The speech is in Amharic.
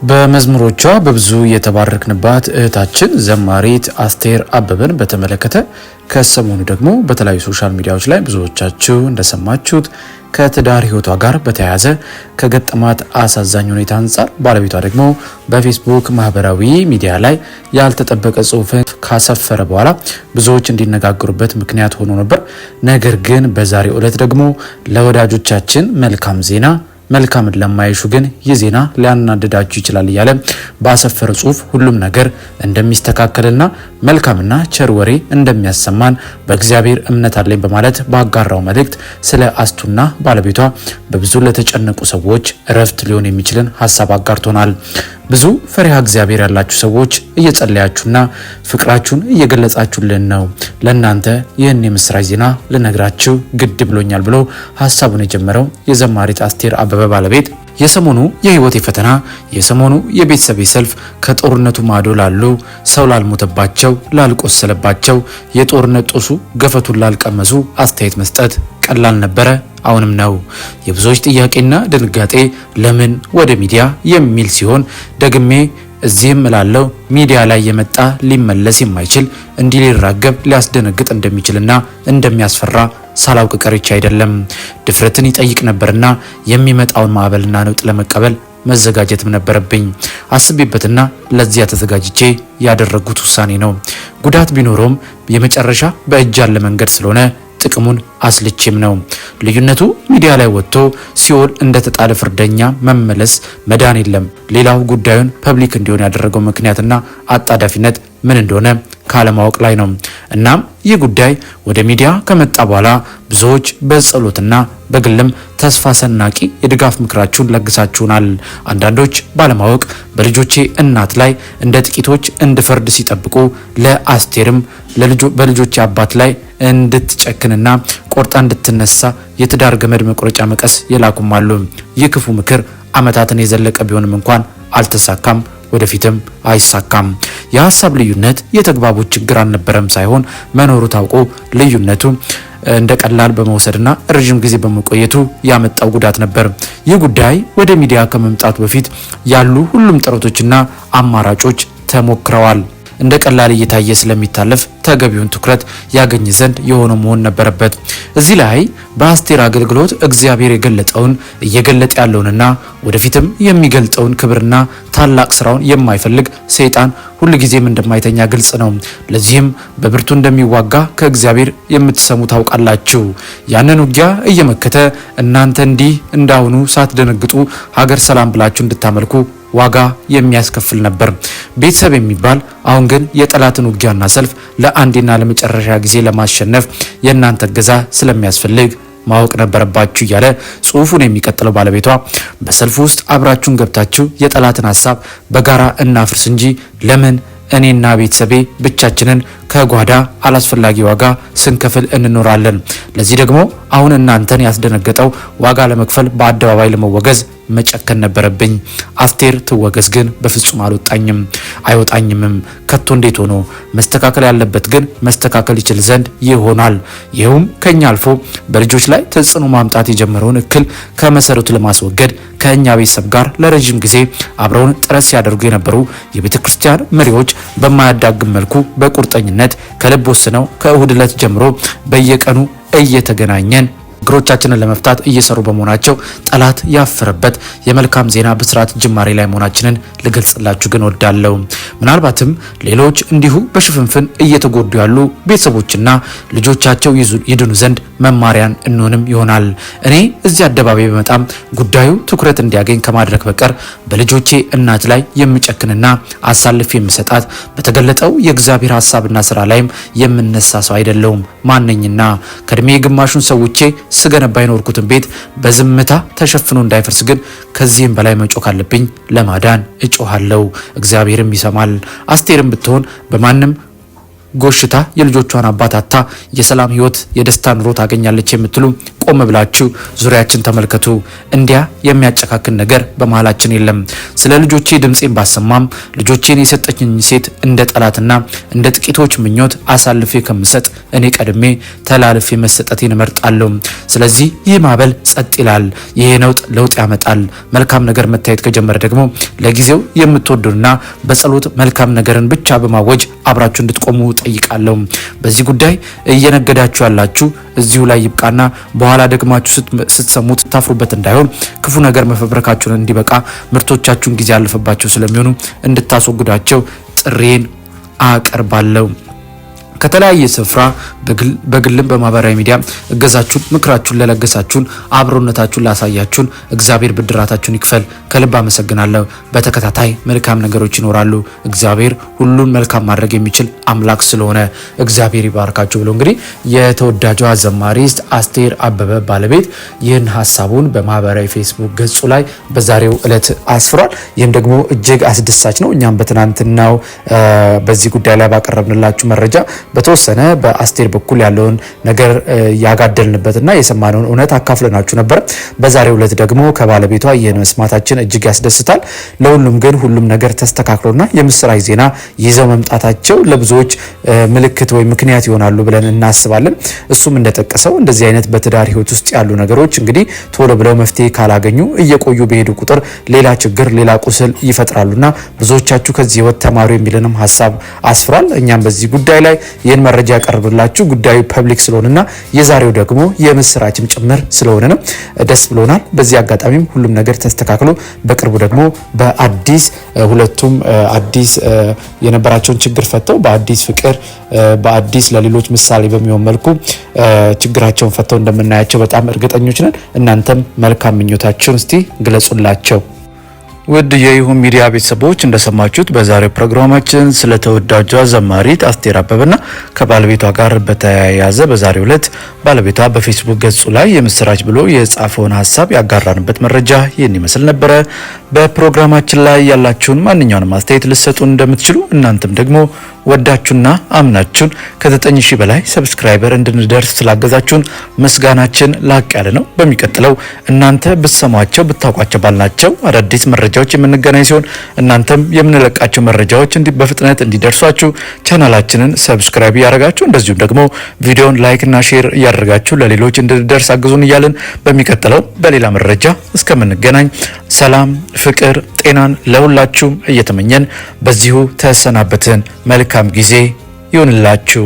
በመዝሙሮቿ በብዙ የተባረክንባት እህታችን ዘማሪት አስቴር አበበን በተመለከተ ከሰሞኑ ደግሞ በተለያዩ ሶሻል ሚዲያዎች ላይ ብዙዎቻችሁ እንደሰማችሁት ከትዳር ህይወቷ ጋር በተያያዘ ከገጠማት አሳዛኝ ሁኔታ አንጻር ባለቤቷ ደግሞ በፌስቡክ ማህበራዊ ሚዲያ ላይ ያልተጠበቀ ጽሑፍን ካሰፈረ በኋላ ብዙዎች እንዲነጋገሩበት ምክንያት ሆኖ ነበር። ነገር ግን በዛሬው ዕለት ደግሞ ለወዳጆቻችን መልካም ዜና መልካምን ለማይሹ ግን ይህ ዜና ሊያናድዳችሁ ይችላል እያለ ባሰፈረ ጽሑፍ ሁሉም ነገር እንደሚስተካከልና መልካምና ቸር ወሬ እንደሚያሰማን በእግዚአብሔር እምነት አለኝ በማለት ባጋራው መልእክት ስለ አስቱና ባለቤቷ በብዙ ለተጨነቁ ሰዎች እረፍት ሊሆን የሚችልን ሀሳብ አጋርቶናል። ብዙ ፈሪሃ እግዚአብሔር ያላችሁ ሰዎች እየጸለያችሁና ፍቅራችሁን እየገለጻችሁልን ነው። ለእናንተ ይህን የምስራች ዜና ልነግራችሁ ግድ ብሎኛል ብሎ ሀሳቡን የጀመረው የዘማሪት አስቴር አበበ ባለቤት የሰሞኑ የህይወቴ ፈተና፣ የሰሞኑ የቤተሰብ ሰልፍ ከጦርነቱ ማዶ ላሉ ሰው ላልሞተባቸው፣ ላልቆሰለባቸው፣ የጦርነት ጦሱ ገፈቱን ላልቀመሱ አስተያየት መስጠት ቀላል ነበረ፣ አሁንም ነው። የብዙዎች ጥያቄና ድንጋጤ ለምን ወደ ሚዲያ የሚል ሲሆን ደግሜ እዚህም እላለው ሚዲያ ላይ የመጣ ሊመለስ የማይችል እንዲህ ሊራገብ ሊያስደነግጥ እንደሚችልና እንደሚያስፈራ ሳላውቅ ቀርቼ አይደለም። ድፍረትን ይጠይቅ ነበርና የሚመጣውን ማዕበልና ነውጥ ለመቀበል መዘጋጀትም ነበረብኝ። አስቤበትና ለዚያ ተዘጋጅቼ ያደረጉት ውሳኔ ነው። ጉዳት ቢኖረውም የመጨረሻ በእጅ ያለ መንገድ ስለሆነ ጥቅሙን አስልቼም ነው። ልዩነቱ ሚዲያ ላይ ወጥቶ ሲኦል እንደተጣለ ፍርደኛ መመለስ መዳን የለም። ሌላው ጉዳዩን ፐብሊክ እንዲሆን ያደረገው ምክንያትና አጣዳፊነት ምን እንደሆነ ካለማወቅ ላይ ነው። እናም ይህ ጉዳይ ወደ ሚዲያ ከመጣ በኋላ ብዙዎች በጸሎትና በግልም ተስፋ ሰናቂ የድጋፍ ምክራችሁን ለግሳችሁናል። አንዳንዶች ባለማወቅ በልጆቼ እናት ላይ እንደ ጥቂቶች እንድፈርድ ሲጠብቁ ለአስቴርም በልጆቼ አባት ላይ እንድትጨክንና ቆርጣ እንድትነሳ የትዳር ገመድ መቁረጫ መቀስ የላኩም አሉ። ይህ ክፉ ምክር ዓመታትን የዘለቀ ቢሆንም እንኳን አልተሳካም፣ ወደፊትም አይሳካም። የሀሳብ ልዩነት የተግባቦት ችግር አልነበረም ሳይሆን መኖሩ ታውቆ ልዩነቱ እንደ ቀላል በመውሰድና ረጅም ጊዜ በመቆየቱ ያመጣው ጉዳት ነበር። ይህ ጉዳይ ወደ ሚዲያ ከመምጣቱ በፊት ያሉ ሁሉም ጥረቶችና አማራጮች ተሞክረዋል። እንደ ቀላል እየታየ ስለሚታለፍ ተገቢውን ትኩረት ያገኝ ዘንድ የሆነ መሆን ነበረበት። እዚህ ላይ በአስቴር አገልግሎት እግዚአብሔር የገለጠውን እየገለጠ ያለውንና ወደፊትም የሚገልጠውን ክብርና ታላቅ ስራውን የማይፈልግ ሰይጣን ሁልጊዜም እንደማይተኛ ግልጽ ነው። ለዚህም በብርቱ እንደሚዋጋ ከእግዚአብሔር የምትሰሙ ታውቃላችሁ። ያንን ውጊያ እየመከተ እናንተ እንዲህ እንዳሁኑ ሳትደነግጡ ሀገር ሰላም ብላችሁ እንድታመልኩ ዋጋ የሚያስከፍል ነበር። ቤተሰብ የሚባል አሁን ግን የጠላትን ውጊያና ሰልፍ ለአንዴና ለመጨረሻ ጊዜ ለማሸነፍ የእናንተ እገዛ ስለሚያስፈልግ ማወቅ ነበረባችሁ እያለ ጽሑፉን የሚቀጥለው ባለቤቷ በሰልፉ ውስጥ አብራችሁን ገብታችሁ የጠላትን ሀሳብ በጋራ እናፍርስ እንጂ ለምን እኔና ቤተሰቤ ብቻችንን ከጓዳ አላስፈላጊ ዋጋ ስንከፍል እንኖራለን? ለዚህ ደግሞ አሁን እናንተን ያስደነገጠው ዋጋ ለመክፈል በአደባባይ ለመወገዝ መጨከን ነበረብኝ። አስቴር ትወገዝ ግን በፍጹም አልወጣኝም አይወጣኝምም። ከቶ እንዴት ሆኖ መስተካከል ያለበት ግን መስተካከል ይችል ዘንድ ይሆናል። ይኸውም ከኛ አልፎ በልጆች ላይ ተጽዕኖ ማምጣት የጀመረውን እክል ከመሰረቱ ለማስወገድ ከእኛ ቤተሰብ ጋር ለረጅም ጊዜ አብረውን ጥረት ሲያደርጉ የነበሩ የቤተ ክርስቲያን መሪዎች በማያዳግም መልኩ በቁርጠኝነት ከልብ ወስነው ከእሁድ ዕለት ጀምሮ በየቀኑ እየተገናኘን ችግሮቻችንን ለመፍታት እየሰሩ በመሆናቸው ጠላት ያፈረበት የመልካም ዜና ብስራት ጅማሬ ላይ መሆናችንን ልገልጽላችሁ ግን ወዳለው። ምናልባትም ሌሎች እንዲሁ በሽፍንፍን እየተጎዱ ያሉ ቤተሰቦችና ልጆቻቸው ይድኑ ዘንድ መማሪያን እንሆንም ይሆናል። እኔ እዚህ አደባባይ በመጣም ጉዳዩ ትኩረት እንዲያገኝ ከማድረግ በቀር በልጆቼ እናት ላይ የምጨክንና አሳልፍ የምሰጣት በተገለጠው የእግዚአብሔር ሐሳብና ስራ ላይም የምነሳ ሰው አይደለሁም። ማንኝና ከእድሜ ግማሹን ሰውቼ ስገነባ የኖርኩትን ቤት በዝምታ ተሸፍኖ እንዳይፈርስ ግን ከዚህም በላይ መጮህ ካለብኝ ለማዳን እጮሃለሁ። እግዚአብሔርም ይሰማል። አስቴርም ብትሆን በማንም ጎሽታ የልጆቿን አባታታ የሰላም ህይወት የደስታ ኑሮ ታገኛለች የምትሉ ቆም ብላችሁ ዙሪያችን ተመልከቱ። እንዲያ የሚያጨካክን ነገር በመሃላችን የለም። ስለ ልጆቼ ድምጼን ባሰማም ልጆቼን የሰጠችኝ ሴት እንደ ጠላትና እንደ ጥቂቶች ምኞት አሳልፌ ከምሰጥ እኔ ቀድሜ ተላልፌ መሰጠቴን እመርጣለሁ። ስለዚህ ይህ ማዕበል ጸጥ ይላል። ይሄ ነውጥ ለውጥ ያመጣል። መልካም ነገር መታየት ከጀመረ ደግሞ ለጊዜው የምትወዱና በጸሎት መልካም ነገርን ብቻ በማወጅ አብራችሁ እንድትቆሙ ጠይቃለሁ። በዚህ ጉዳይ እየነገዳችሁ ያላችሁ እዚሁ ላይ ይብቃና በኋላ ደግማችሁ ስትሰሙት ታፍሩበት እንዳይሆን ክፉ ነገር መፈብረካችሁን እንዲበቃ ምርቶቻችሁን ጊዜ ያለፈባቸው ስለሚሆኑ እንድታስወግዷቸው ጥሬን አቀርባለሁ። ከተለያየ ስፍራ በግልም በማህበራዊ ሚዲያ እገዛችሁን ምክራችሁን ለለገሳችሁን አብሮነታችሁን ላሳያችሁን እግዚአብሔር ብድራታችሁን ይክፈል። ከልብ አመሰግናለሁ። በተከታታይ መልካም ነገሮች ይኖራሉ። እግዚአብሔር ሁሉን መልካም ማድረግ የሚችል አምላክ ስለሆነ እግዚአብሔር ይባርካችሁ ብሎ እንግዲህ የተወዳጇ ዘማሪስት አስቴር አበበ ባለቤት ይህን ሀሳቡን በማህበራዊ ፌስቡክ ገጹ ላይ በዛሬው ዕለት አስፍሯል። ይህም ደግሞ እጅግ አስደሳች ነው። እኛም በትናንትናው በዚህ ጉዳይ ላይ ባቀረብንላችሁ መረጃ በተወሰነ በአስቴር በኩል ያለውን ነገር ያጋደልንበትና የሰማነውን እውነት አካፍለናችሁ ነበር። በዛሬው ዕለት ደግሞ ከባለቤቷ ይህን መስማታችን እጅግ ያስደስታል። ለሁሉም ግን ሁሉም ነገር ተስተካክሎና የምስራች ዜና ይዘው መምጣታቸው ለብዙዎች ምልክት ወይ ምክንያት ይሆናሉ ብለን እናስባለን። እሱም እንደጠቀሰው እንደዚህ አይነት በትዳር ህይወት ውስጥ ያሉ ነገሮች እንግዲህ ቶሎ ብለው መፍትሄ ካላገኙ እየቆዩ በሄዱ ቁጥር ሌላ ችግር ሌላ ቁስል ይፈጥራሉና ብዙዎቻችሁ ከዚህ ህይወት ተማሩ የሚልንም ሀሳብ አስፍሯል። እኛም በዚህ ጉዳይ ላይ ይህን መረጃ ያቀርብላችሁ ጉዳዩ ፐብሊክ ስለሆነና የዛሬው ደግሞ የምስራችም ጭምር ስለሆነ ነው። ደስ ብሎናል። በዚህ አጋጣሚም ሁሉም ነገር ተስተካክሎ በቅርቡ ደግሞ በአዲስ ሁለቱም አዲስ የነበራቸውን ችግር ፈተው በአዲስ ፍቅር በአዲስ ለሌሎች ምሳሌ በሚሆን መልኩ ችግራቸውን ፈተው እንደምናያቸው በጣም እርግጠኞች ነን። እናንተም መልካም ምኞታችሁን እስቲ ግለጹላቸው። ውድ የይሁን ሚዲያ ቤተሰቦች እንደሰማችሁት በዛሬው ፕሮግራማችን ስለ ተወዳጇ ዘማሪት አስቴር አበበና ከባለቤቷ ጋር በተያያዘ በዛሬው ዕለት ባለቤቷ በፌስቡክ ገጹ ላይ የምስራች ብሎ የጻፈውን ሀሳብ ያጋራንበት መረጃ ይህን ይመስል ነበረ። በፕሮግራማችን ላይ ያላችሁን ማንኛውንም አስተያየት ልትሰጡን እንደምትችሉ እናንተም ደግሞ ወዳችሁና አምናችሁን ከ9000 በላይ ሰብስክራይበር እንድንደርስ ስላገዛችሁን ምስጋናችን ላቅ ያለ ነው። በሚቀጥለው እናንተ ብትሰሟቸው ብታውቋቸው ባልናቸው አዳዲስ መረጃዎች የምንገናኝ ሲሆን እናንተም የምንለቃቸው መረጃዎች በፍጥነት እንዲደርሷችሁ ቻናላችንን ሰብስክራይብ ያደርጋችሁ እንደዚሁም ደግሞ ቪዲዮን ላይክ እና ሼር ያደርጋችሁ ለሌሎች እንድንደርስ አግዙን እያልን በሚቀጥለው በሌላ መረጃ እስከምንገናኝ ሰላም፣ ፍቅር፣ ጤናን ለሁላችሁም እየተመኘን በዚሁ ተሰናበትን። መልካም ጊዜ ይሁንላችሁ።